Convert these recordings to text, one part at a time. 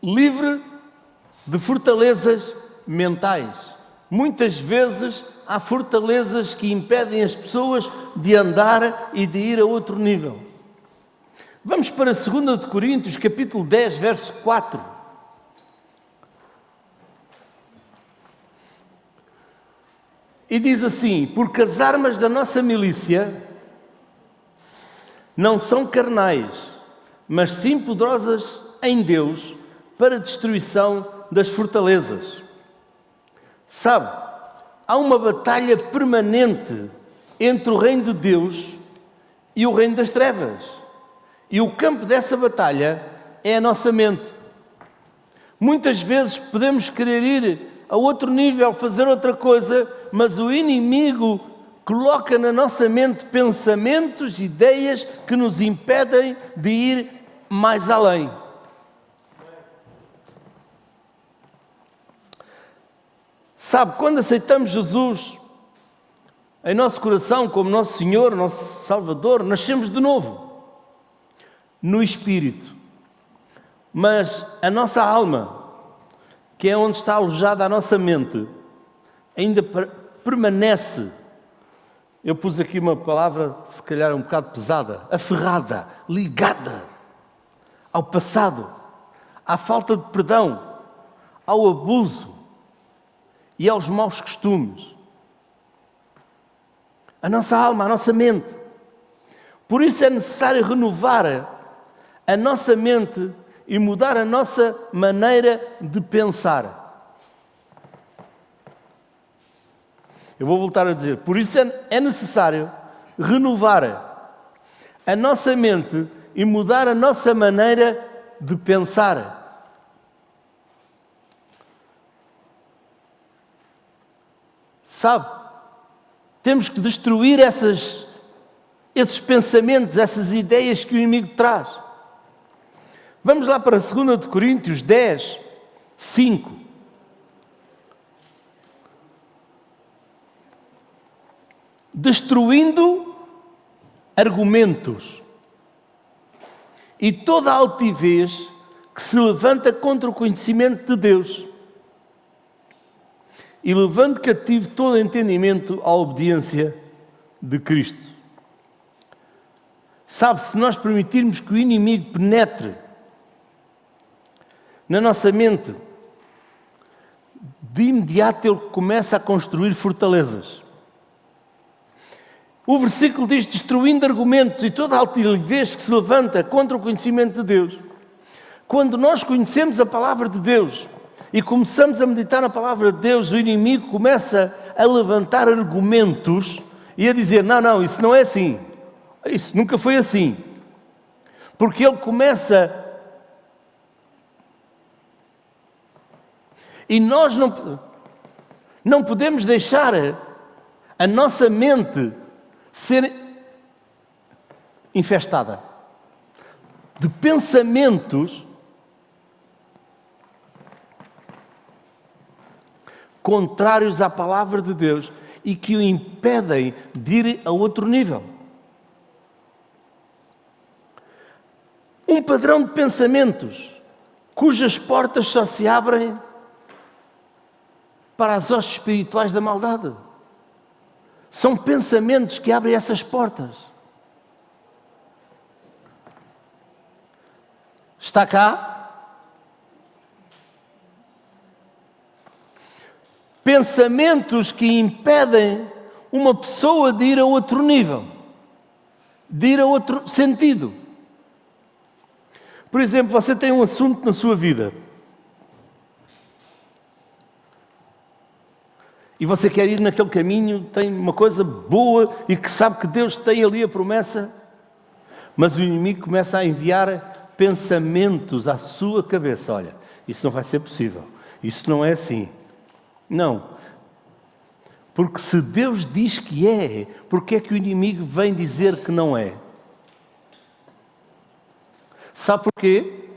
livre de fortalezas mentais. Muitas vezes há fortalezas que impedem as pessoas de andar e de ir a outro nível. Vamos para 2 de Coríntios, capítulo 10, verso 4. E diz assim: porque as armas da nossa milícia não são carnais, mas sim poderosas em Deus para a destruição das fortalezas. Sabe, há uma batalha permanente entre o reino de Deus e o reino das trevas. E o campo dessa batalha é a nossa mente. Muitas vezes podemos querer ir a outro nível, fazer outra coisa, mas o inimigo coloca na nossa mente pensamentos, ideias que nos impedem de ir mais além. Sabe, quando aceitamos Jesus em nosso coração como nosso Senhor, nosso Salvador, nascemos de novo no Espírito. Mas a nossa alma, que é onde está alojada a nossa mente, ainda permanece. Eu pus aqui uma palavra, se calhar um bocado pesada, aferrada, ligada ao passado, à falta de perdão, ao abuso e aos maus costumes. A nossa alma, a nossa mente. Por isso é necessário renovar a nossa mente e mudar a nossa maneira de pensar. Eu vou voltar a dizer, por isso é necessário renovar a nossa mente e mudar a nossa maneira de pensar. Sabe, temos que destruir esses pensamentos, essas ideias que o inimigo traz. Vamos lá para 2 de Coríntios 10, 5. Destruindo argumentos e toda a altivez que se levanta contra o conhecimento de Deus, e levando cativo todo entendimento à obediência de Cristo. Sabe, se nós permitirmos que o inimigo penetre na nossa mente, de imediato ele começa a construir fortalezas. O versículo diz, destruindo argumentos e toda a altivez que se levanta contra o conhecimento de Deus. Quando nós conhecemos a palavra de Deus e começamos a meditar na palavra de Deus, o inimigo começa a levantar argumentos e a dizer, não, isso não é assim. Isso nunca foi assim. Porque ele começa... E nós não podemos deixar a nossa mente ser infestada de pensamentos contrários à palavra de Deus e que o impedem de ir a outro nível. Um padrão de pensamentos cujas portas só se abrem para as hostes espirituais da maldade. São pensamentos que abrem essas portas. Está cá? Pensamentos que impedem uma pessoa de ir a outro nível, de ir a outro sentido. Por exemplo, você tem um assunto na sua vida e você quer ir naquele caminho, tem uma coisa boa e que sabe que Deus tem ali a promessa, mas o inimigo começa a enviar pensamentos à sua cabeça. Olha, isso não vai ser possível, isso não é assim. Não, porque se Deus diz que é, porque é que o inimigo vem dizer que não é? Sabe porquê?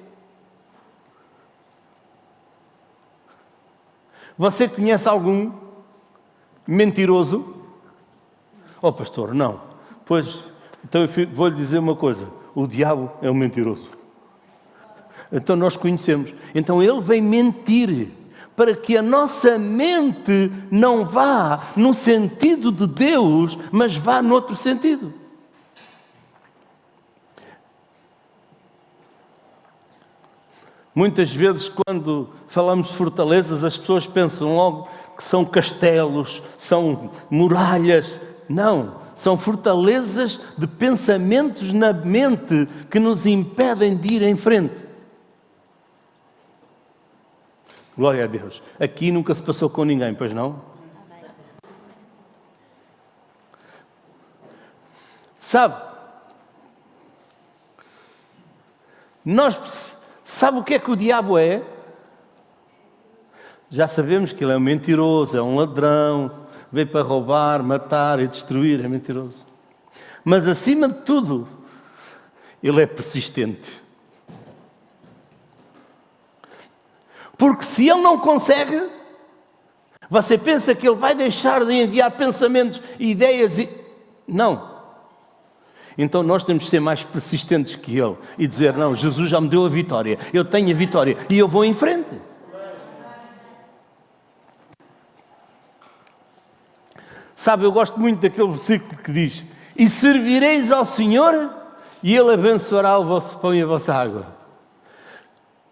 Você conhece algum mentiroso? Oh pastor, não. Pois, então eu vou-lhe dizer uma coisa. O diabo é um mentiroso. Então nós conhecemos. Então ele vem mentir para que a nossa mente não vá no sentido de Deus, mas vá noutro sentido. Muitas vezes, quando falamos de fortalezas, as pessoas pensam logo que são castelos, são muralhas. Não, são fortalezas de pensamentos na mente que nos impedem de ir em frente. Glória a Deus. Aqui nunca se passou com ninguém, pois não? Sabe o que é que o diabo é? Já sabemos que ele é um mentiroso, é um ladrão, veio para roubar, matar e destruir, é mentiroso. Mas acima de tudo, ele é persistente. Porque se ele não consegue, você pensa que ele vai deixar de enviar pensamentos e ideias e... Não. Então nós temos de ser mais persistentes que ele e dizer, não, Jesus já me deu a vitória, eu tenho a vitória e eu vou em frente. Sabe, eu gosto muito daquele versículo que diz, e servireis ao Senhor e Ele abençoará o vosso pão e a vossa água.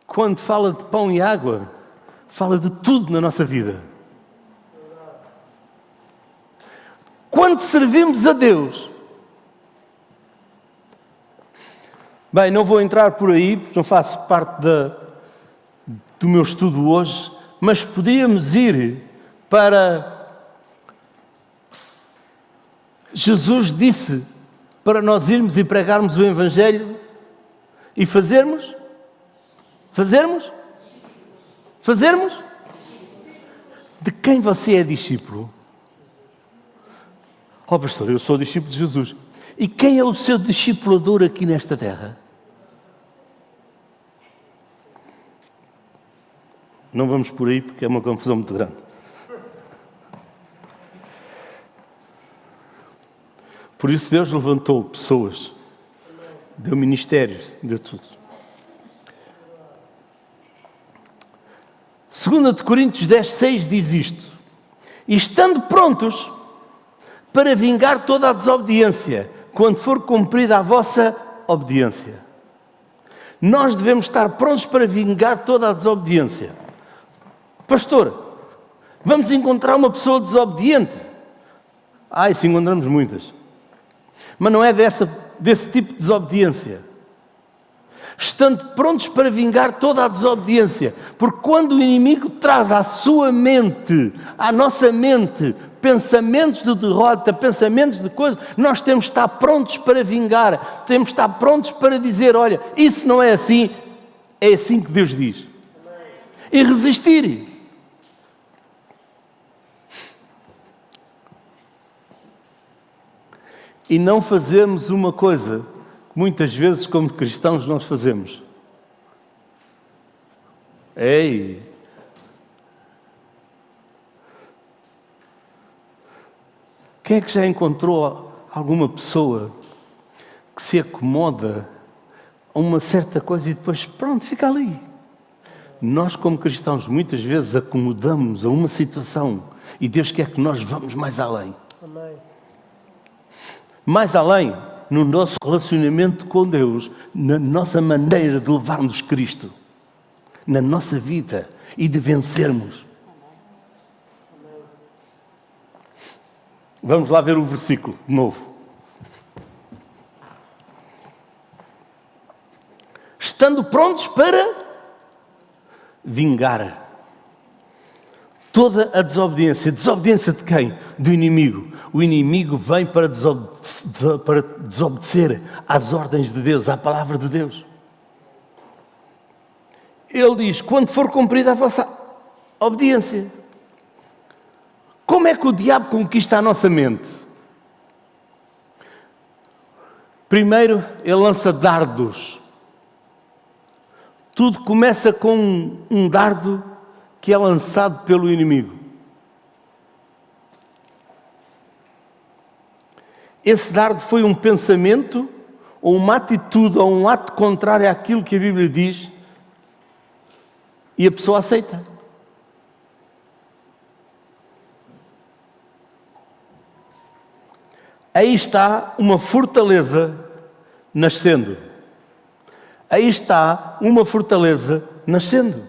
Quando fala de pão e água, fala de tudo na nossa vida. Quando servimos a Deus, bem, não vou entrar por aí, porque não faço parte do meu estudo hoje, mas podíamos ir para... Jesus disse para nós irmos e pregarmos o Evangelho e fazermos? De quem você é discípulo? Oh, pastor, eu sou discípulo de Jesus. E quem é o seu discipulador aqui nesta terra? Não vamos por aí porque é uma confusão muito grande. Por isso Deus levantou pessoas, deu ministérios, deu tudo. 2 Coríntios 10:6 diz isto: e estando prontos para vingar toda a desobediência, quando for cumprida a vossa obediência. Nós devemos estar prontos para vingar toda a desobediência. Pastor, vamos encontrar uma pessoa desobediente? Se encontramos muitas. Mas não é desse tipo de desobediência. Estando prontos para vingar toda a desobediência. Porque quando o inimigo traz à sua mente, à nossa mente, pensamentos de derrota, pensamentos de coisas, nós temos de estar prontos para vingar. Temos de estar prontos para dizer, olha, isso não é assim, é assim que Deus diz. E resistir. E não fazermos uma coisa que muitas vezes, como cristãos, nós fazemos. Quem é que já encontrou alguma pessoa que se acomoda a uma certa coisa e depois, pronto, fica ali? Nós, como cristãos, muitas vezes acomodamos a uma situação e Deus quer que nós vamos mais além. Amém. Mais além no nosso relacionamento com Deus, na nossa maneira de levarmos Cristo, na nossa vida e de vencermos. Vamos lá ver o versículo de novo. Estando prontos para vingar toda a desobediência. Desobediência de quem? Do inimigo. O inimigo vem para desobedecer às ordens de Deus, à palavra de Deus. Ele diz, quando for cumprida a vossa obediência. Como é que o diabo conquista a nossa mente? Primeiro, ele lança dardos. Tudo começa com um dardo que é lançado pelo inimigo. Esse dardo foi um pensamento, ou uma atitude, ou um ato contrário àquilo que a Bíblia diz E a pessoa aceita. Aí está uma fortaleza nascendo. Aí está uma fortaleza nascendo.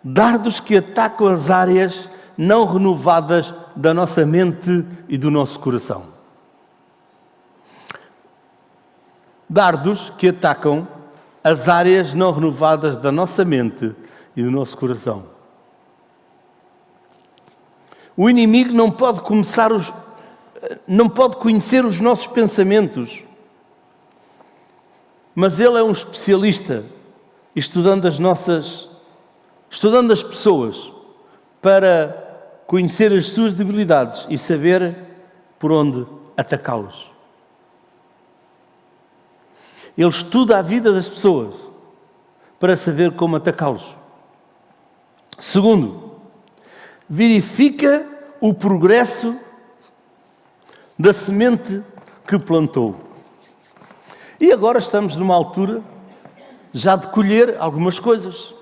Dardos que atacam as áreas não renovadas da nossa mente e do nosso coração. Dardos que atacam as áreas não renovadas da nossa mente e do nosso coração. O inimigo não pode conhecer os nossos pensamentos, mas ele é um especialista, estudando as pessoas para conhecer as suas debilidades e saber por onde atacá-los. Ele estuda a vida das pessoas para saber como atacá-los. Segundo, verifica o progresso da semente que plantou. E agora estamos numa altura já de colher algumas coisas.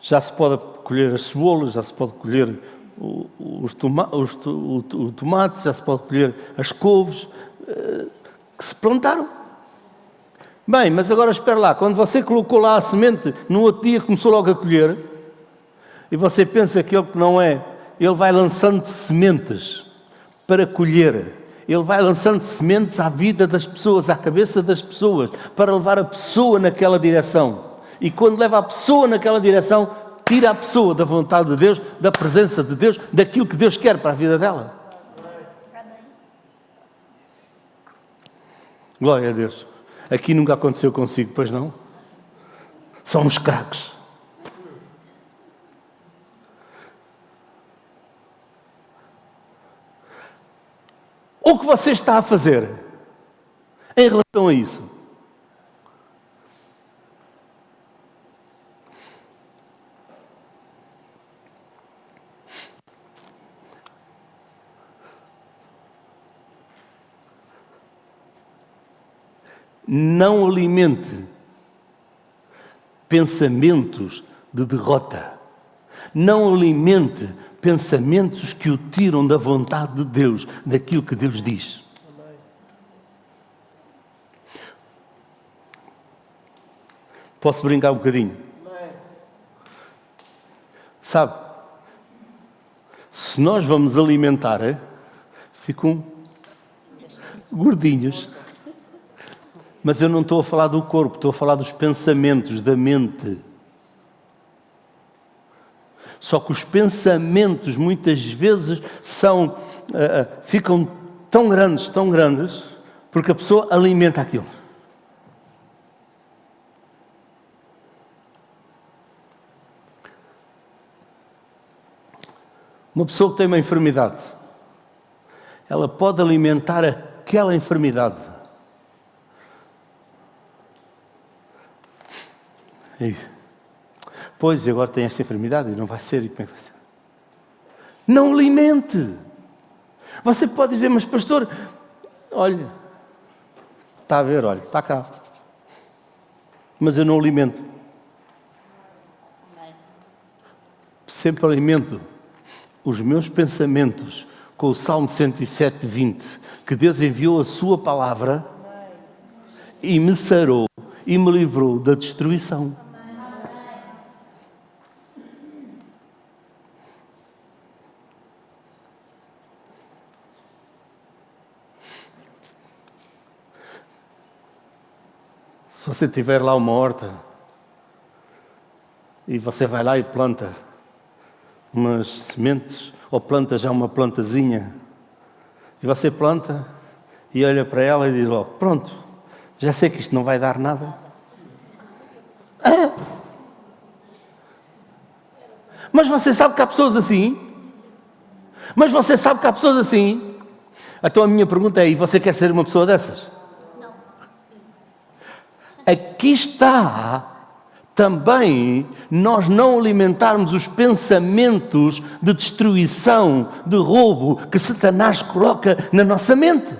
Já se pode colher as cebolas, já se pode colher o tomate, já se pode colher as couves que se plantaram. Bem, mas agora espera lá, quando você colocou lá a semente, no outro dia começou logo a colher, e você pensa que ele não é, ele vai lançando sementes para colher. Ele vai lançando sementes à vida das pessoas, à cabeça das pessoas, para levar a pessoa naquela direção. E quando leva a pessoa naquela direção, tira a pessoa da vontade de Deus, da presença de Deus, daquilo que Deus quer para a vida dela. Glória a Deus. Aqui nunca aconteceu consigo, pois não? São uns craques. O que você está a fazer em relação a isso? Não alimente pensamentos de derrota. Não alimente pensamentos que o tiram da vontade de Deus, daquilo que Deus diz. Posso brincar um bocadinho? Sabe, se nós vamos alimentar, ficam gordinhos. Mas eu não estou a falar do corpo, estou a falar dos pensamentos, da mente. Só que os pensamentos muitas vezes ficam tão grandes, porque a pessoa alimenta aquilo. Uma pessoa que tem uma enfermidade, ela pode alimentar aquela enfermidade. Pois, agora tem esta enfermidade e não vai ser, e como é que vai ser? Não alimente. Você pode dizer, mas pastor, olha, está a ver, olha, está cá. Mas eu não alimento. Sempre alimento os meus pensamentos com o Salmo 107:20, que Deus enviou a sua palavra e me sarou e me livrou da destruição. Se você tiver lá uma horta e você vai lá e planta umas sementes, ou planta já uma plantazinha, e você planta e olha para ela e diz logo, pronto, já sei que isto não vai dar nada. Mas você sabe que há pessoas assim? Então a minha pergunta é, e você quer ser uma pessoa dessas? Aqui está também nós não alimentarmos os pensamentos de destruição, de roubo que Satanás coloca na nossa mente.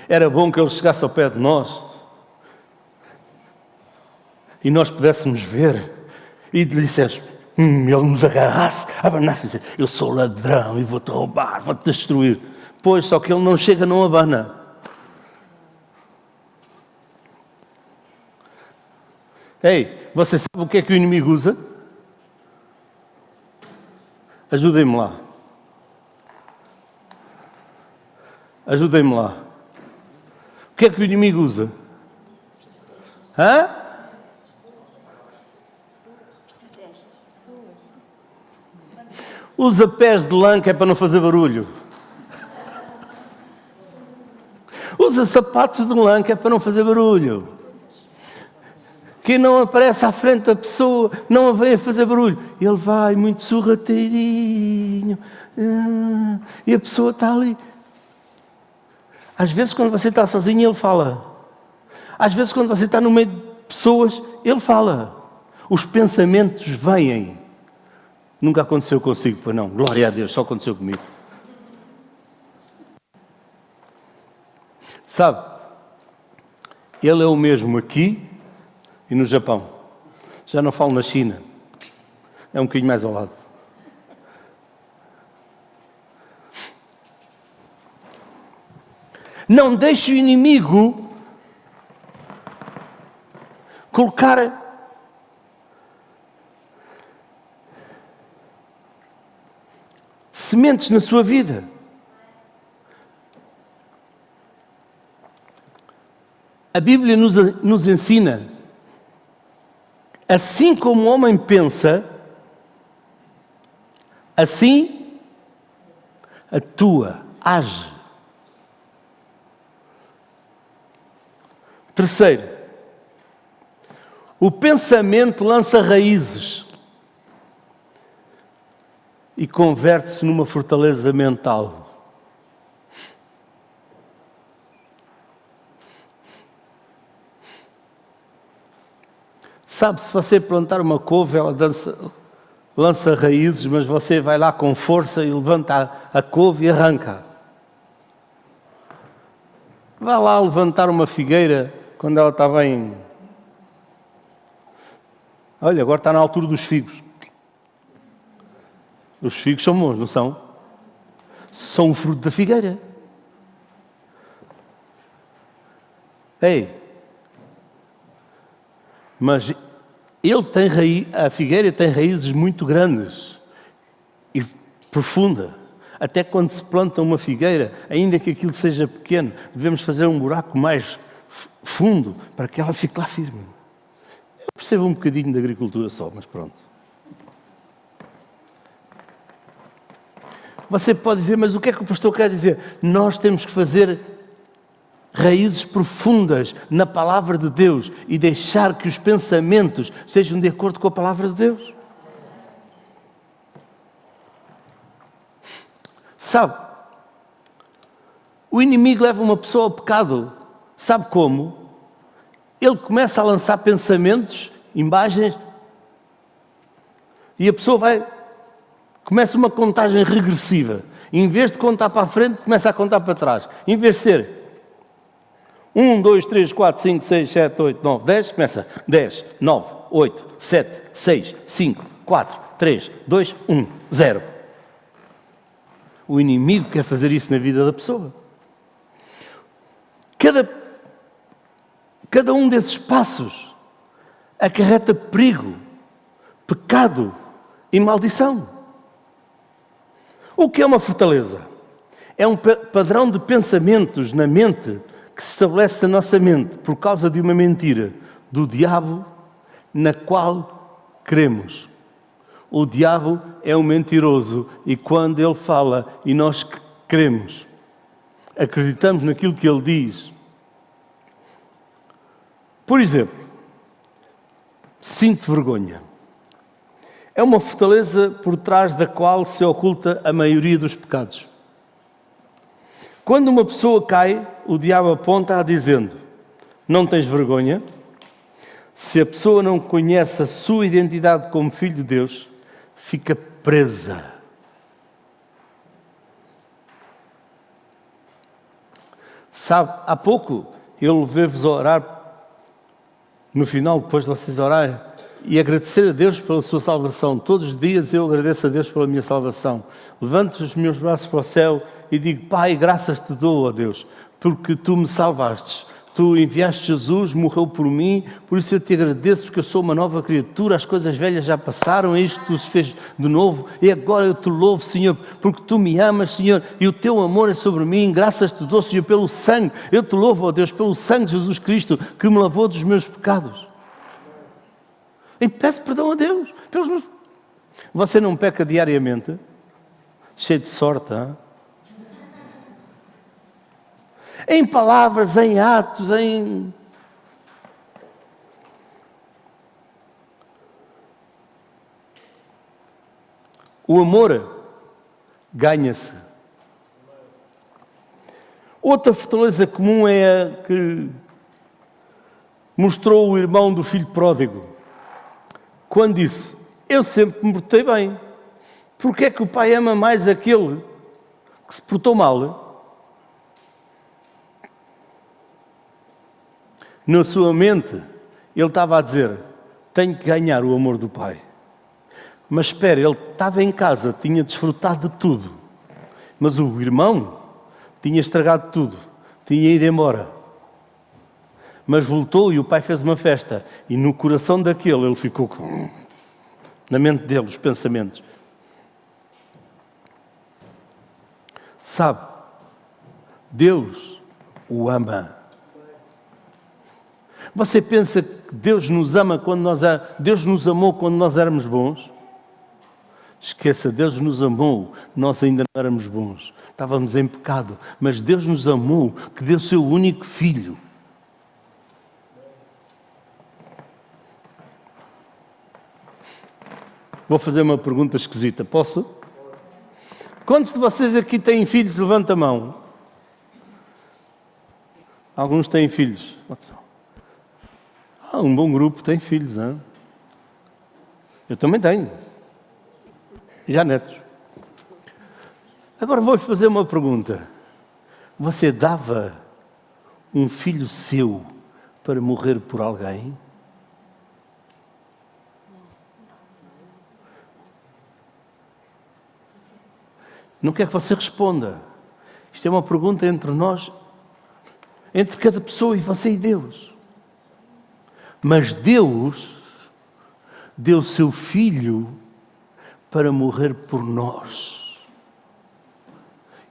Era bom que ele chegasse ao pé de nós e nós pudéssemos ver e lhe dissesse, ele nos agarrasse, abanasse e disse, eu sou ladrão e vou-te roubar, vou-te destruir. Pois, só que ele não chega, não abana. Ei, você sabe o que é que o inimigo usa? Ajudem-me lá. Ajudem-me lá. O que é que o inimigo usa? Hã? Usa pés de lã que é para não fazer barulho. Usa sapatos de lã que é para não fazer barulho. Que não aparece à frente da pessoa, não a vem a fazer barulho. Ele vai muito sorrateirinho. E a pessoa está ali. Às vezes quando você está sozinho, ele fala. Às vezes quando você está no meio de pessoas, ele fala. Os pensamentos vêm. Nunca aconteceu consigo, pois não. Glória a Deus, só aconteceu comigo. Sabe, ele é o mesmo aqui e no Japão. Já não falo na China. É um bocadinho mais ao lado. Não deixe o inimigo colocar sementes na sua vida. A Bíblia nos ensina, assim como o homem pensa, assim atua, age. Terceiro, o pensamento lança raízes e converte-se numa fortaleza mental. Sabe, se você plantar uma couve, ela lança raízes, mas você vai lá com força e levanta a couve e arranca. Vá lá levantar uma figueira quando ela está bem. Olha, agora está na altura dos figos. Os figos são bons, não são? São o fruto da figueira. Ei, mas a figueira tem raízes muito grandes e profundas. Até quando se planta uma figueira, ainda que aquilo seja pequeno, devemos fazer um buraco mais fundo para que ela fique lá firme. Eu percebo um bocadinho de agricultura só, mas pronto. Você pode dizer, mas o que é que o pastor quer dizer? Nós temos que fazer raízes profundas na palavra de Deus e deixar que os pensamentos sejam de acordo com a palavra de Deus. Sabe, o inimigo leva uma pessoa ao pecado. Sabe como? Ele começa a lançar pensamentos, imagens, e a pessoa começa uma contagem regressiva. Em vez de contar para a frente, começa a contar para trás. Em vez de ser 1, 2, 3, 4, 5, 6, 7, 8, 9, 10, começa 10, 9, 8, 7, 6, 5, 4, 3, 2, 1, 0. O inimigo quer fazer isso na vida da pessoa. Cada um desses passos acarreta perigo, pecado e maldição. O que é uma fortaleza? É um padrão de pensamentos na mente que se estabelece na nossa mente por causa de uma mentira do diabo na qual cremos. O diabo é um mentiroso e quando ele fala e nós cremos, acreditamos naquilo que ele diz. Por exemplo, sinto vergonha. É uma fortaleza por trás da qual se oculta a maioria dos pecados. Quando uma pessoa cai, o diabo aponta-a dizendo, não tens vergonha? Se a pessoa não conhece a sua identidade como filho de Deus, fica presa. Sabe, há pouco eu levei-vos a orar, no final, depois de vocês orarem, e agradecer a Deus pela sua salvação. Todos os dias eu agradeço a Deus pela minha salvação. Levanto os meus braços para o céu e digo: Pai, graças te dou, ó Deus, porque tu me salvastes. Tu enviaste Jesus, morreu por mim, por isso eu te agradeço, porque eu sou uma nova criatura, as coisas velhas já passaram, é isto que tu fez de novo, e agora eu te louvo, Senhor, porque tu me amas, Senhor, e o teu amor é sobre mim, graças te dou, Senhor, pelo sangue, eu te louvo, ó Deus, pelo sangue de Jesus Cristo, que me lavou dos meus pecados. E peço perdão a Deus pelos meus... Você não peca diariamente? Cheio de sorte, hein? Em palavras, em atos, em... O amor ganha-se. Outra fortaleza comum é a que mostrou o irmão do filho pródigo, quando disse: eu sempre me portei bem. Porque é que o pai ama mais aquele que se portou mal? Na sua mente, ele estava a dizer: tenho que ganhar o amor do pai. Mas espera, ele estava em casa, tinha desfrutado de tudo. Mas o irmão tinha estragado tudo, tinha ido embora. Mas voltou e o pai fez uma festa. E no coração daquele, ele ficou com... na mente dele, os pensamentos. Sabe, Deus o ama. Você pensa que Deus nos ama Deus nos amou quando nós éramos bons? Esqueça, Deus nos amou, nós ainda não éramos bons. Estávamos em pecado, mas Deus nos amou, que deu o seu único filho. Vou fazer uma pergunta esquisita, posso? Quantos de vocês aqui têm filhos? Levanta a mão. Alguns têm filhos. Um bom grupo tem filhos, hein? Eu também tenho. Já netos. Agora vou fazer uma pergunta. Você dava um filho seu para morrer por alguém? Não quero que você responda. Isto é uma pergunta entre nós, entre cada pessoa e você e Deus. Mas Deus deu o seu Filho para morrer por nós.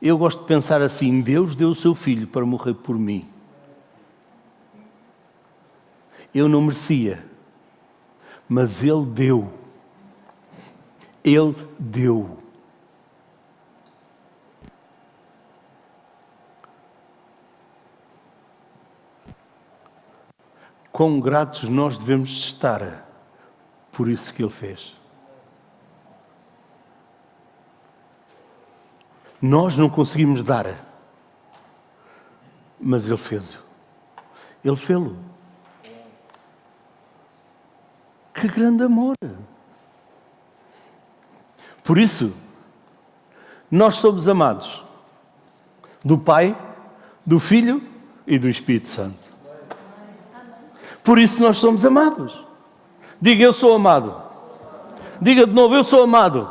Eu gosto de pensar assim: Deus deu o seu Filho para morrer por mim. Eu não merecia, mas Ele deu. Ele deu. Quão gratos nós devemos estar por isso que Ele fez. Nós não conseguimos dar, mas Ele fez-o. Ele fez-o. Que grande amor! Por isso, nós somos amados do Pai, do Filho e do Espírito Santo. Por isso nós somos amados. Diga: eu sou amado. Diga de novo: eu sou amado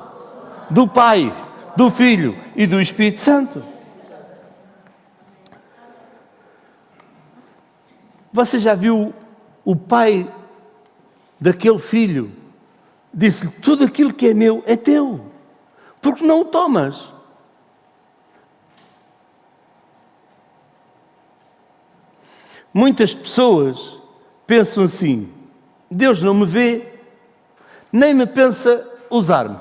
do Pai, do Filho e do Espírito Santo. Você já viu o pai daquele filho? Disse-lhe: tudo aquilo que é meu é teu. Porque não o tomas? Muitas pessoas pensam assim: Deus não me vê, nem me pensa usar-me.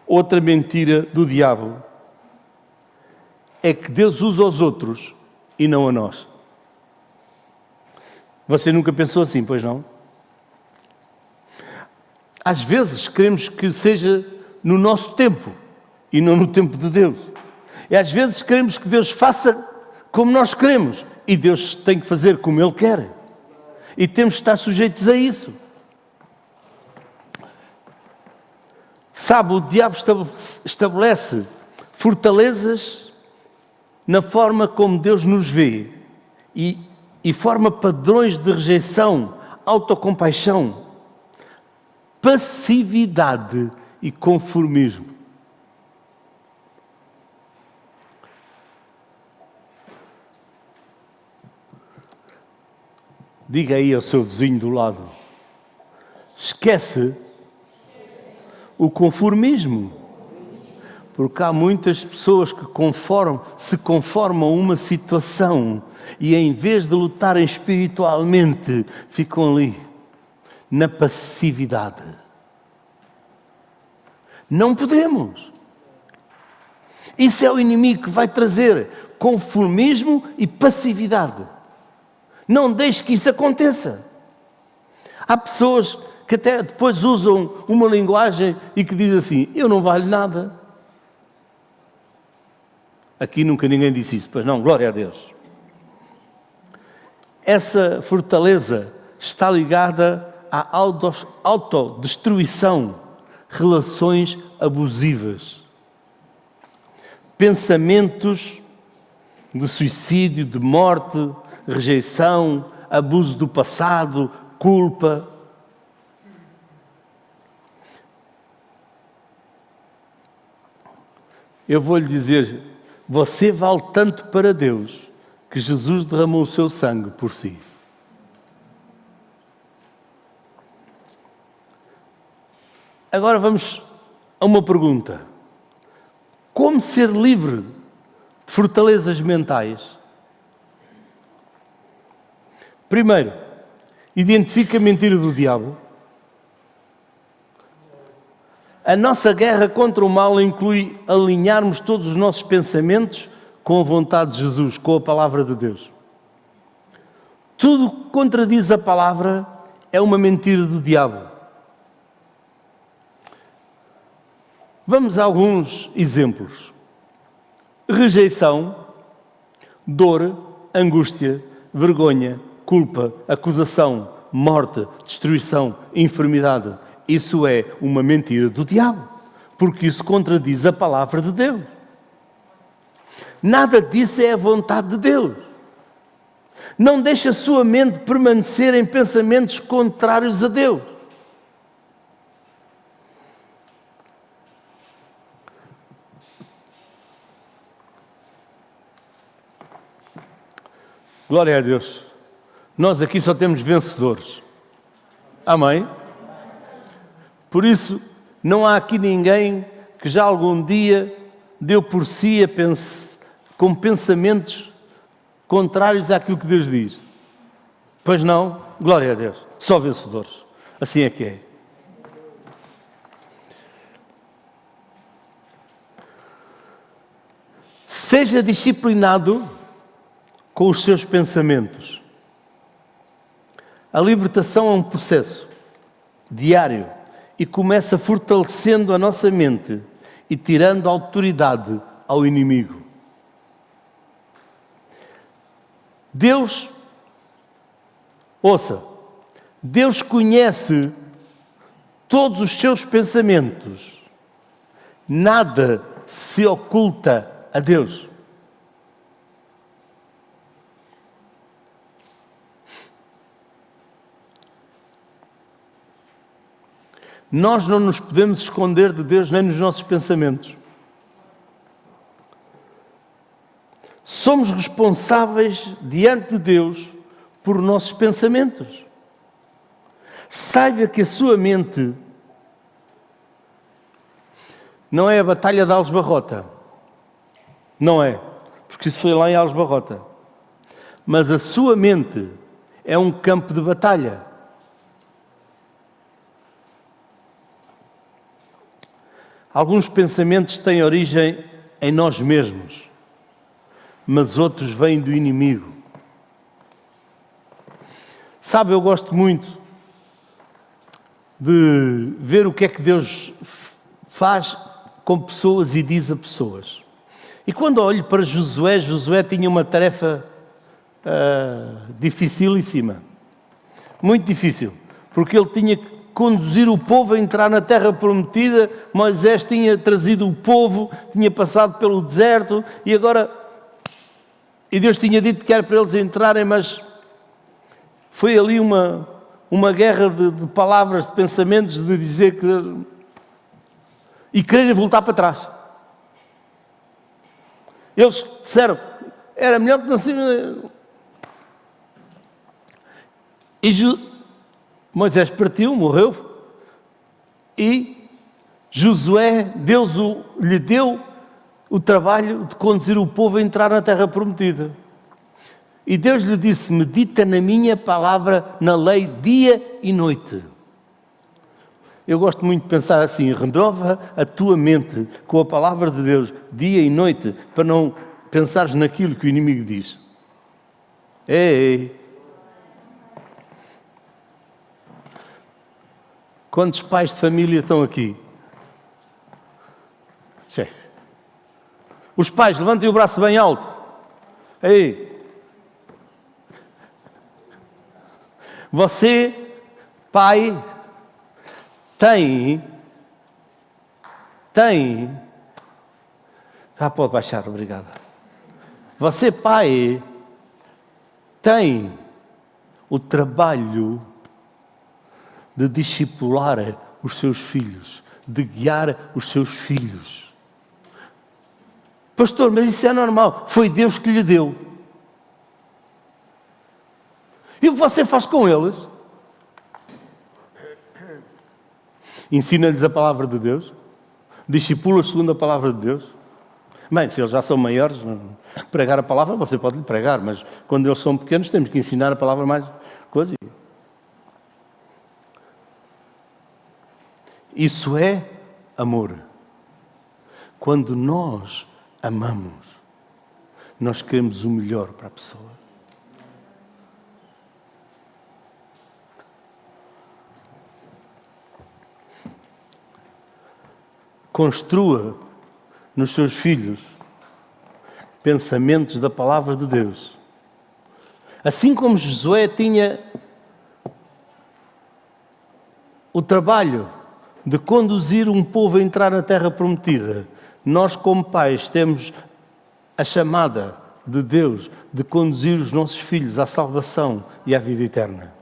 Outra mentira do diabo é que Deus usa os outros e não a nós. Você nunca pensou assim, pois não? Às vezes queremos que seja no nosso tempo e não no tempo de Deus. E às vezes queremos que Deus faça como nós queremos e Deus tem que fazer como Ele quer. E temos que estar sujeitos a isso. Sabe, o diabo estabelece fortalezas na forma como Deus nos vê e forma padrões de rejeição, autocompaixão, passividade e conformismo. Diga aí ao seu vizinho do lado: esquece o conformismo. Porque há muitas pessoas que se conformam a uma situação e em vez de lutarem espiritualmente, ficam ali, na passividade. Não podemos. Isso é o inimigo que vai trazer conformismo e passividade. Não deixe que isso aconteça. Há pessoas que até depois usam uma linguagem e que dizem assim: eu não valho nada. Aqui nunca ninguém disse isso, pois não, glória a Deus. Essa fortaleza está ligada à autodestruição, relações abusivas, pensamentos de suicídio, de morte, rejeição, abuso do passado, culpa. Eu vou lhe dizer, você vale tanto para Deus que Jesus derramou o seu sangue por si. Agora vamos a uma pergunta. Como ser livre de fortalezas mentais? Primeiro, identifica a mentira do diabo. A nossa guerra contra o mal inclui alinharmos todos os nossos pensamentos com a vontade de Jesus, com a palavra de Deus. Tudo que contradiz a palavra é uma mentira do diabo. Vamos a alguns exemplos. Rejeição, dor, angústia, vergonha, culpa, acusação, morte, destruição, enfermidade. Isso é uma mentira do diabo, porque isso contradiz a palavra de Deus. Nada disso é a vontade de Deus. Não deixe a sua mente permanecer em pensamentos contrários a Deus. Glória a Deus. Nós aqui só temos vencedores. Amém? Por isso, não há aqui ninguém que já algum dia deu por si com pensamentos contrários àquilo que Deus diz. Pois não? Glória a Deus. Só vencedores. Assim é que é. Seja disciplinado com os seus pensamentos. A libertação é um processo diário e começa fortalecendo a nossa mente e tirando a autoridade ao inimigo. Deus, ouça, Deus conhece todos os seus pensamentos. Nada se oculta a Deus. Nós não nos podemos esconder de Deus nem nos nossos pensamentos. Somos responsáveis diante de Deus por nossos pensamentos. Saiba que a sua mente não é a Batalha de Aljubarrota. Não é, porque isso foi lá em Aljubarrota. Mas a sua mente é um campo de batalha. Alguns pensamentos têm origem em nós mesmos, mas outros vêm do inimigo. Sabe, eu gosto muito de ver o que é que Deus faz com pessoas e diz a pessoas. E quando olho para Josué, Josué tinha uma tarefa dificílima, muito difícil, porque ele tinha que conduzir o povo a entrar na terra prometida. Moisés tinha trazido o povo, tinha passado pelo deserto e agora E Deus tinha dito que era para eles entrarem, mas foi ali uma guerra de palavras, de pensamentos, de dizer que... e quererem voltar para trás. Eles disseram, era melhor que não se... E Moisés partiu, morreu, e Josué, Deus lhe deu o trabalho de conduzir o povo a entrar na terra prometida. E Deus lhe disse, medita na minha palavra, na lei, dia e noite. Eu gosto muito de pensar assim, renova a tua mente com a palavra de Deus, dia e noite, para não pensares naquilo que o inimigo diz. Ei! Quantos pais de família estão aqui? Os pais, levantem o braço bem alto. Ei! Você, pai, tem... Já pode baixar, obrigado. Você, pai, tem o trabalho de discipular os seus filhos, de guiar os seus filhos. Pastor, mas isso é normal. Foi Deus que lhe deu. E o que você faz com eles? Ensina-lhes a palavra de Deus? Discipula-os segundo a palavra de Deus? Bem, se eles já são maiores, pregar a palavra você pode lhe pregar, mas quando eles são pequenos temos que ensinar a palavra mais coisa. Isso é amor. Quando nós amamos, nós queremos o melhor para a pessoa. Construa nos seus filhos pensamentos da palavra de Deus. Assim como Josué tinha o trabalho de conduzir um povo a entrar na terra prometida, nós como pais temos a chamada de Deus de conduzir os nossos filhos à salvação e à vida eterna.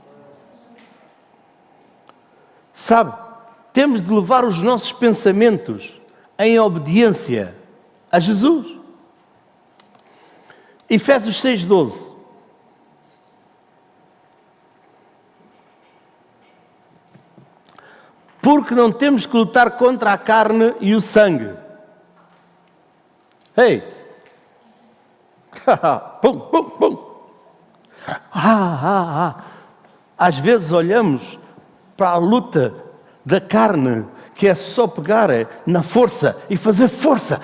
Sabe, temos de levar os nossos pensamentos em obediência a Jesus. Efésios 6:12. Porque não temos que lutar contra a carne e o sangue. Ei! Pum, pum, pum. Às vezes olhamos para a luta da carne, que é só pegar na força e fazer força,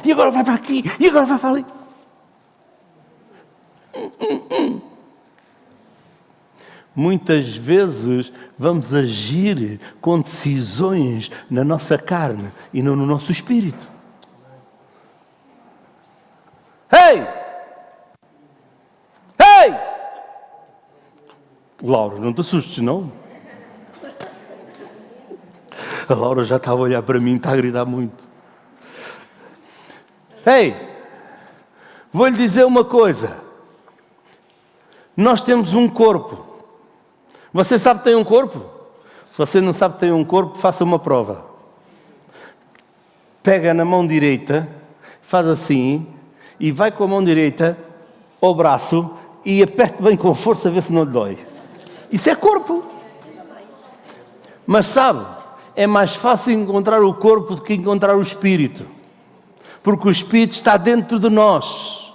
e agora vai para aqui, e agora vai para ali. Muitas vezes vamos agir com decisões na nossa carne e não no nosso espírito. Ei! Ei! Laura, não te assustes, não? A Laura já estava a olhar para mim, está a gritar muito. Ei! Vou-lhe dizer uma coisa. Nós temos um corpo. Você sabe que tem um corpo? Se você não sabe que tem um corpo, faça uma prova. Pega na mão direita, faz assim, e vai com a mão direita ao braço e aperte bem com força a ver se não lhe dói. Isso é corpo. Mas sabe, é mais fácil encontrar o corpo do que encontrar o espírito. Porque o espírito está dentro de nós.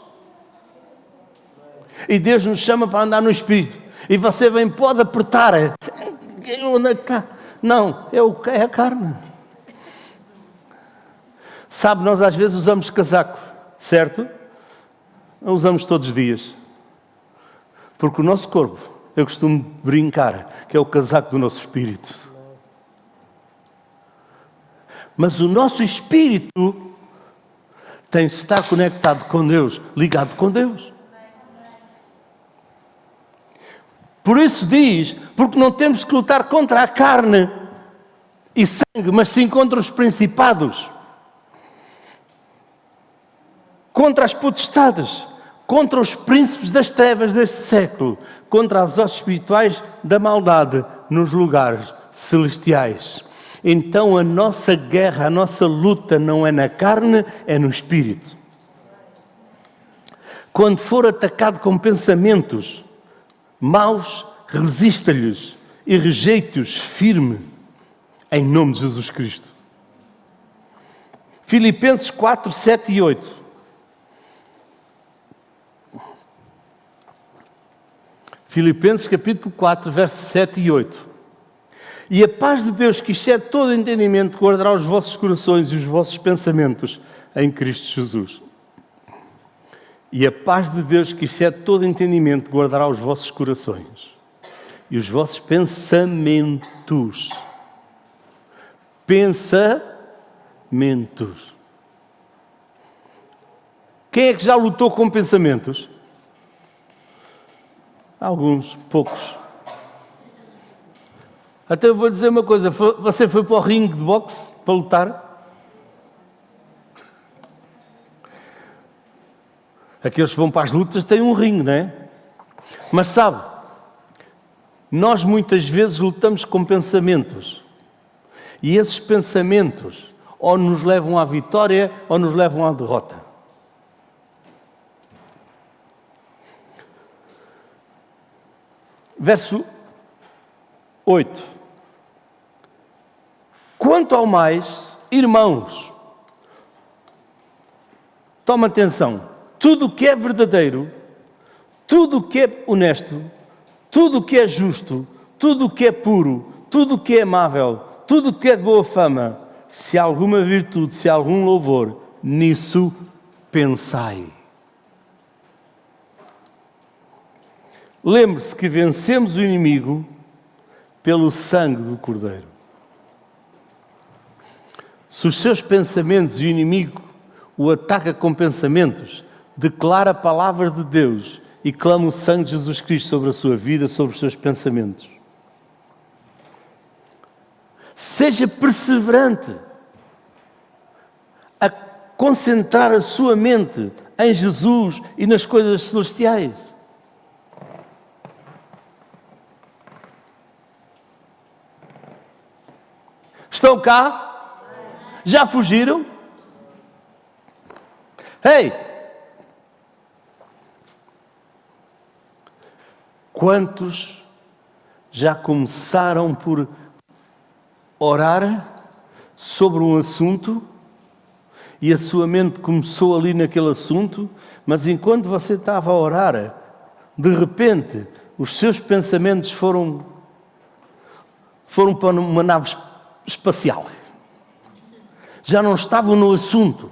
E Deus nos chama para andar no espírito. E você bem pode apertar. Onde é que está? Não, é a carne. Sabe, nós às vezes usamos casaco, certo? Não usamos todos os dias. Porque o nosso corpo, eu costumo brincar, que é o casaco do nosso espírito. Mas o nosso espírito tem de estar conectado com Deus, ligado com Deus. Por isso diz, porque não temos que lutar contra a carne e sangue, mas sim contra os principados, contra as potestades, contra os príncipes das trevas deste século, contra as hostes espirituais da maldade nos lugares celestiais. Então a nossa guerra, a nossa luta não é na carne, é no espírito. Quando for atacado com pensamentos maus, resista-lhes e rejeite-os firme, em nome de Jesus Cristo. Filipenses 4, 7 e 8. Filipenses capítulo 4, versos 7 e 8. E a paz de Deus, que excede todo entendimento, guardará os vossos corações e os vossos pensamentos em Cristo Jesus. E a paz de Deus, que excede todo entendimento, guardará os vossos corações e os vossos pensamentos. Pensamentos. Quem é que já lutou com pensamentos? Alguns, poucos. Até eu vou dizer uma coisa, você foi para o ringue de boxe para lutar? Aqueles que vão para as lutas têm um ringue, não é? Mas sabe, nós muitas vezes lutamos com pensamentos. E esses pensamentos ou nos levam à vitória ou nos levam à derrota. Verso 8. Quanto ao mais, irmãos, toma atenção, tudo o que é verdadeiro, tudo o que é honesto, tudo o que é justo, tudo o que é puro, tudo o que é amável, tudo o que é de boa fama, se há alguma virtude, se há algum louvor, nisso pensai. Lembre-se que vencemos o inimigo pelo sangue do Cordeiro. Se os seus pensamentos e o inimigo o ataca com pensamentos, declara a palavra de Deus e clama o sangue de Jesus Cristo sobre a sua vida, sobre os seus pensamentos. Seja perseverante a concentrar a sua mente em Jesus e nas coisas celestiais. Estão cá? Já fugiram? Ei! Quantos já começaram por orar sobre um assunto e a sua mente começou ali naquele assunto, mas enquanto você estava a orar, de repente os seus pensamentos foram para uma nave espacial. Já não estavam no assunto.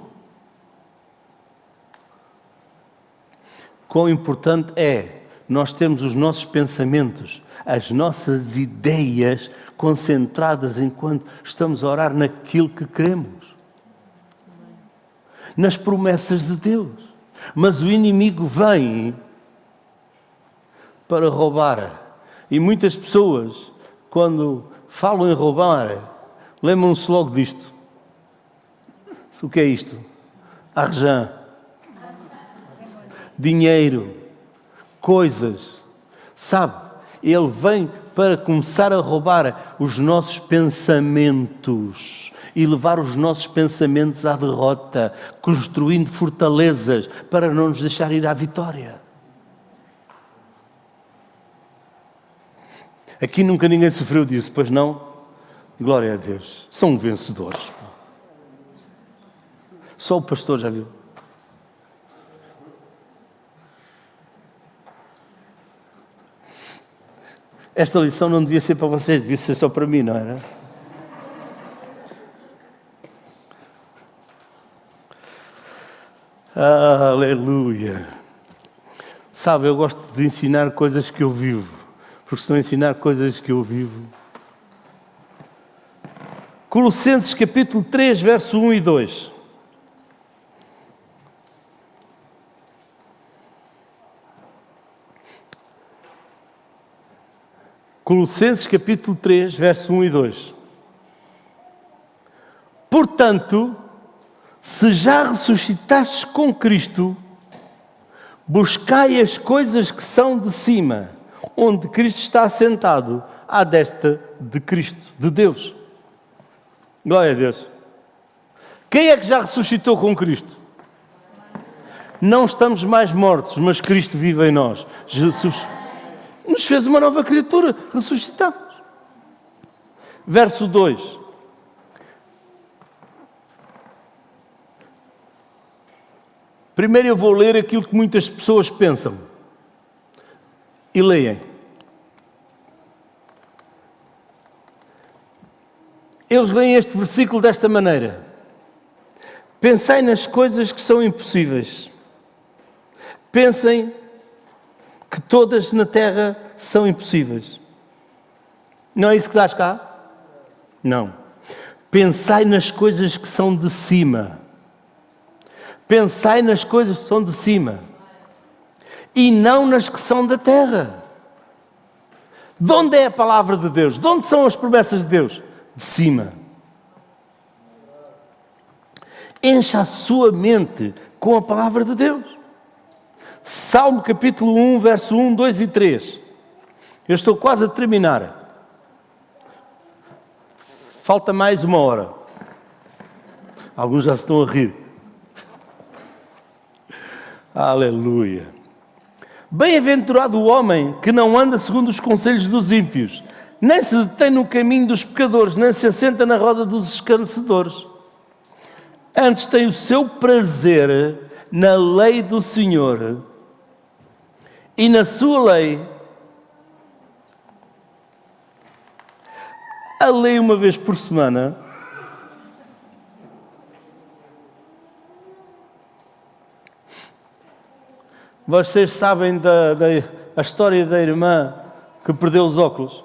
Quão importante é nós termos os nossos pensamentos, as nossas ideias concentradas enquanto estamos a orar naquilo que queremos, nas promessas de Deus. Mas o inimigo vem para roubar. E muitas pessoas, quando falam em roubar, lembram-se logo disto. O que é isto? Argent, dinheiro, coisas. Sabe, ele vem para começar a roubar os nossos pensamentos e levar os nossos pensamentos à derrota, construindo fortalezas para não nos deixar ir à vitória. Aqui nunca ninguém sofreu disso, pois não? Glória a Deus. São vencedores. Só o pastor já viu. Esta lição não devia ser para vocês, devia ser só para mim, não era? Aleluia! Sabe, eu gosto de ensinar coisas que eu vivo, porque se não ensinar coisas que eu vivo. Colossenses capítulo 3, verso 1 e 2. Colossenses capítulo 3, verso 1 e 2. Portanto, se já ressuscitastes com Cristo, Buscai as coisas que são de cima, onde Cristo está assentado à destra de Cristo, de Deus. Glória a Deus. Quem é que já ressuscitou com Cristo? Não estamos mais mortos, mas Cristo vive em nós. Jesus nos fez uma nova criatura, ressuscitamos. Verso 2. Primeiro eu vou ler aquilo que muitas pessoas pensam. E leem. Eles leem este versículo desta maneira: pensai nas coisas que são impossíveis. Pensem que todas na terra são impossíveis. Não é isso que dás cá? Não. Pensai nas coisas que são de cima. Pensai nas coisas que são de cima. E não nas que são da terra. De onde é a palavra de Deus? De onde são as promessas de Deus? De cima. Encha a sua mente com a palavra de Deus. Salmo capítulo 1, verso 1, 2 e 3. Eu estou quase a terminar. Falta mais uma hora. Alguns já se estão a rir. Aleluia. Bem-aventurado o homem que não anda segundo os conselhos dos ímpios, nem se detém no caminho dos pecadores, nem se assenta na roda dos escarnecedores. Antes tem o seu prazer na lei do Senhor, e na sua lei a lei uma vez por semana. Vocês sabem a história da irmã que perdeu os óculos?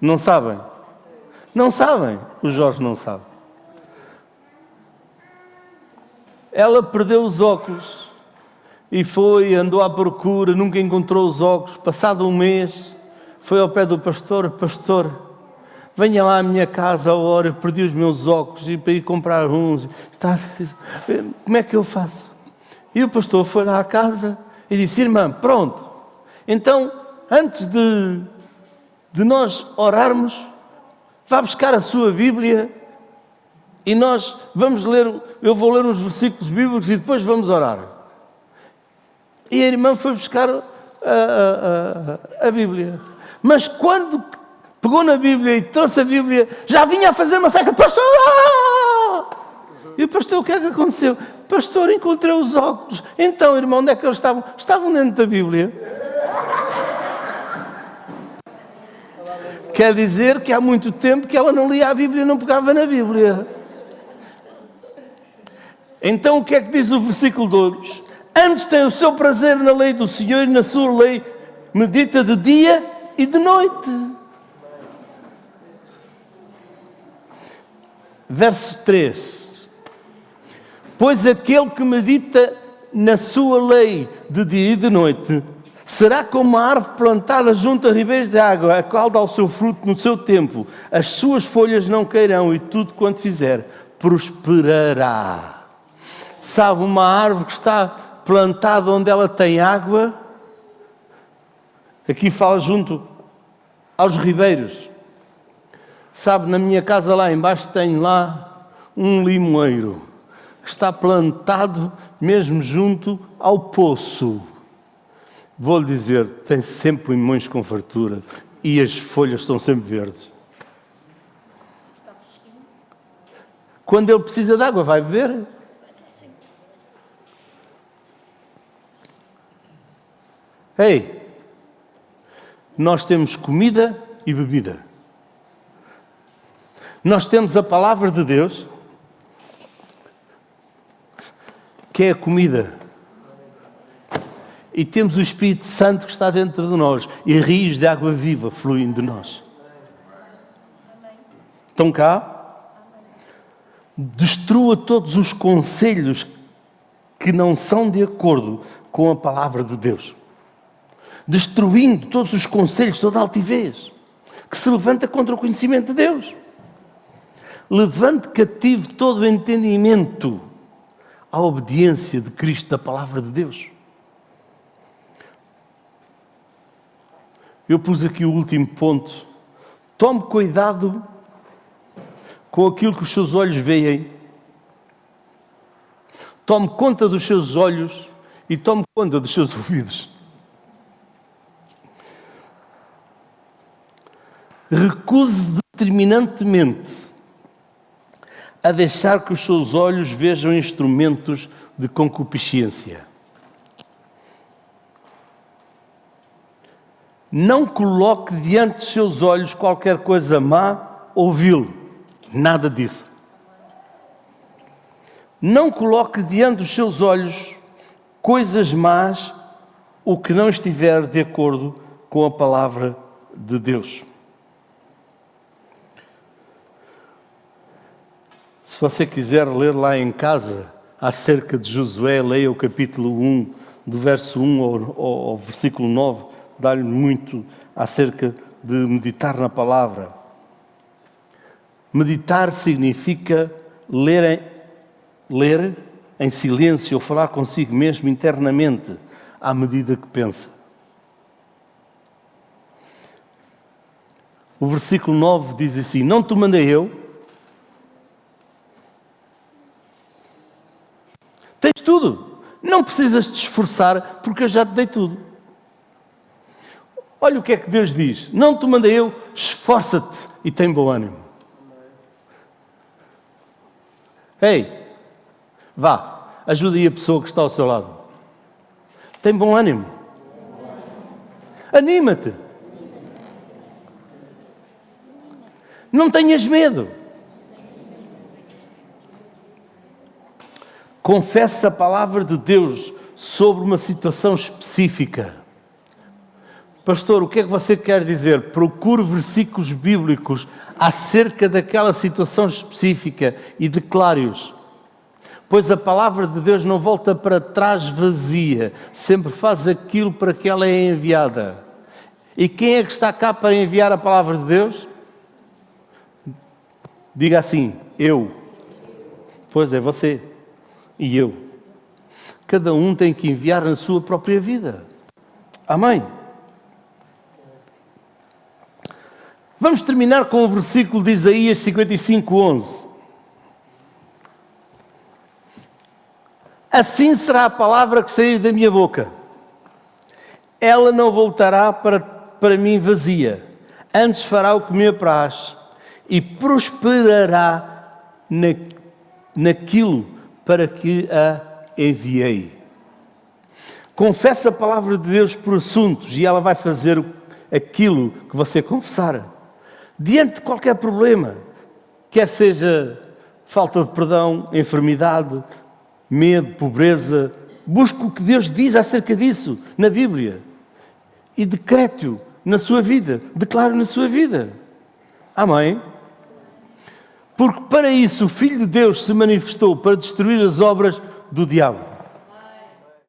Não sabem? Não sabem? O Jorge não sabe. Ela perdeu os óculos e andou à procura, nunca encontrou os óculos. Passado um mês, foi ao pé do pastor: pastor, venha lá à minha casa a hora, eu perdi os meus óculos e para ir comprar uns. Como é que eu faço? E o pastor foi lá à casa e disse: irmã, pronto, então, antes de nós orarmos, vá buscar a sua Bíblia e nós vamos ler, eu vou ler uns versículos bíblicos e depois vamos orar. E a irmã foi buscar a Bíblia. Mas quando pegou na Bíblia e trouxe a Bíblia, já vinha a fazer uma festa: pastor! E o pastor, o que é que aconteceu? Pastor, encontrei os óculos. Então, irmão, onde é que eles estavam? Estavam dentro da Bíblia. Quer dizer que há muito tempo que ela não lia a Bíblia e não pegava na Bíblia. Então, o que é que diz o versículo 2? Antes tem o seu prazer na lei do Senhor, e na sua lei medita de dia e de noite. Verso 3. Pois aquele que medita na sua lei de dia e de noite será como uma árvore plantada junto a ribeiros de água, a qual dá o seu fruto no seu tempo. As suas folhas não cairão e tudo quanto fizer prosperará. Sabe, uma árvore que está plantada onde ela tem água, aqui fala junto aos ribeiros. Sabe, na minha casa lá embaixo tenho lá um limoeiro que está plantado mesmo junto ao poço. Vou-lhe dizer, tem sempre limões com fartura e as folhas estão sempre verdes. Quando ele precisa de água, vai beber. Ei, nós temos comida e bebida. Nós temos a palavra de Deus, que é a comida. E temos o Espírito Santo que está dentro de nós. E rios de água viva fluem de nós. Estão cá? Destrua todos os conselhos que não são de acordo com a palavra de Deus. Destruindo todos os conselhos, toda a altivez que se levanta contra o conhecimento de Deus. Levante cativo todo o entendimento à obediência de Cristo, da palavra de Deus. Eu pus aqui o último ponto. Tome cuidado com aquilo que os seus olhos veem. Tome conta dos seus olhos e tome conta dos seus ouvidos. Recuse determinantemente a deixar que os seus olhos vejam instrumentos de concupiscência. Não coloque diante dos seus olhos qualquer coisa má ou vil. Nada disso. Não coloque diante dos seus olhos coisas más ou que não estiver de acordo com a palavra de Deus. Se você quiser ler lá em casa acerca de Josué, leia o capítulo 1, do verso 1 ao versículo 9, dá-lhe muito acerca de meditar na palavra. Meditar significa ler em silêncio ou falar consigo mesmo internamente, à medida que pensa. O versículo 9 diz assim: não te mandei eu? Tens tudo. Não precisas te esforçar, porque eu já te dei tudo. Olha o que é que Deus diz. Não te mandei eu, esforça-te e tem bom ânimo. Ei, vá, ajuda aí a pessoa que está ao seu lado. Tem bom ânimo. Anima-te. Não tenhas medo. Confesse a palavra de Deus sobre uma situação específica. Pastor, o que é que você quer dizer? Procure versículos bíblicos acerca daquela situação específica e declare-os. Pois a palavra de Deus não volta para trás vazia, sempre faz aquilo para que ela é enviada. E quem é que está cá para enviar a palavra de Deus? Diga assim: eu. Pois é, você. E eu. Cada um tem que enviar na sua própria vida. Amém? Vamos terminar com o versículo de Isaías 55:11. Assim será a palavra que sair da minha boca. Ela não voltará para mim vazia. Antes fará o que me apraz e prosperará naquilo para que a enviei. Confesse a palavra de Deus por assuntos e ela vai fazer aquilo que você confessar. Diante de qualquer problema, quer seja falta de perdão, enfermidade, medo, pobreza, busque o que Deus diz acerca disso na Bíblia e decrete-o na sua vida, declare na sua vida. Amém? Porque para isso o Filho de Deus se manifestou, para destruir as obras do diabo.